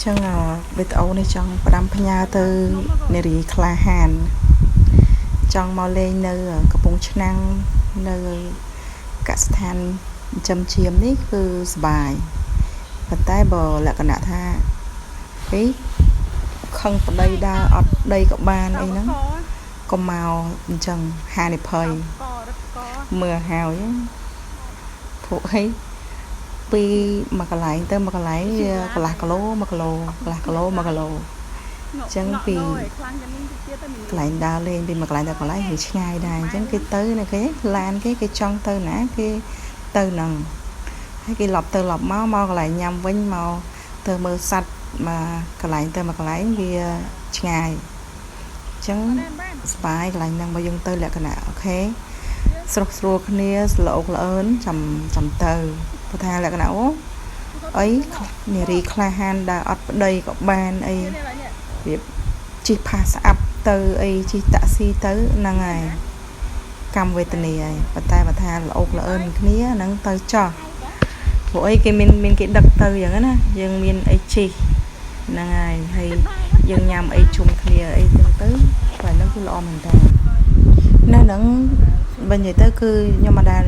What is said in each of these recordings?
ចឹងវីដេអូនេះចង់ផ្ដាំផ្ញើទៅនារីក្លាហានចង់មកលេងនៅកំពង់ឆ្នាំងនៅកសិដ្ឋានចិញ្ចឹមជៀមនេះគឺសប្បាយប៉ុន្តែបើលក្ខណៈថាខឹងប្តីដើរអត់ដីក៏បានអីហ្នឹងក៏មកអញ្ចឹងហានិភ័យមើលហើយពួកអីពីមួយកន្លែងទៅមួយកន្លែងវាកន្លះគីឡូ1គីឡូកន្លះគីឡូ1គីឡូអញ្ចឹងពីកន្លែងដើរលេងពីមួយកន្លែងទៅកន្លែងវាឆ្ងាយដែរអញ្ចឹងគេទៅនៅគេឡានគេចង់ទៅណាគេទៅហ្នឹងហើយគេឡប់ទៅឡប់មកកន្លែងញ៉ាំវិញមកទៅមើលសัตว์មកកន្លែងទៅមួយកន្លែងវាឆ្ងាយអញ្ចឹងសប្បាយកន្លែងហ្នឹងបើយើងទៅលក្ខណៈអូខេស្រុកស្រួលគ្នាល្អកល្អើនចាំទៅព្រោះថាលក្ខណៈអីនារីក្លាហានដើរអត់ប្តីក៏បានអីវាជិះផាសស្អាប់ទៅអីជិះតាក់ស៊ីទៅហ្នឹងហើយកម្មវេទនីហើយប៉ុន្តែបើថាល្អកល្អើនគ្នាហ្នឹងទៅចោះព្រោះអីគេមានគេដឹកទៅយ៉ាងណាយើងមានអីជិះហ្នឹងហើយយើងញ៉ាំអីជុំគ្នាអីចឹងទៅបើហ្នឹងគឺល្អមែនតើនៅហ្នឹងបើនិយាយទៅគឺខ្ញុំមកដើរ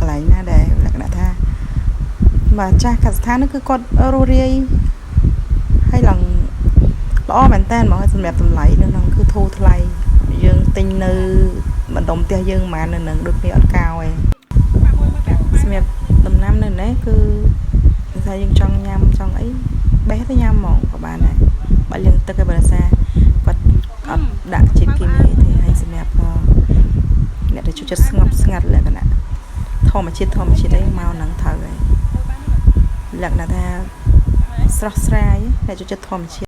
កន្លែងណាដែលលក្ខណៈថាបាទចាស់កសិដ្ឋានហ្នឹងគឺគាត់រស់រាយហើយឡើងល្អមែនតើមកសម្រាប់តម្លៃនៅហ្នឹងគឺធូរថ្លៃយើងទិញនៅបណ្ដុំផ្ទះយើងមិននៅនឹងដូចគ្នាអត់កោឯងសម្រាប់ដំណាំនៅនេះគឺថាយើងចង់ញ៉ាំចង់អីបេះទៅញ៉ាំហ្មងក៏បានដែរបើយើងទឹកឲ្យបើថាគាត់អត់ដាក់ជាតិគីមីទេហើយសម្រាប់អ្នកដែលចូលចិត្តស្ងប់ស្ងាត់លក្ខណៈធម្មជាតិអីមកនឹងត្រូវហើយលក្ខណៈថាស្រស់ស្រាយអ្នកចូលចិត្តធម្មជាតិ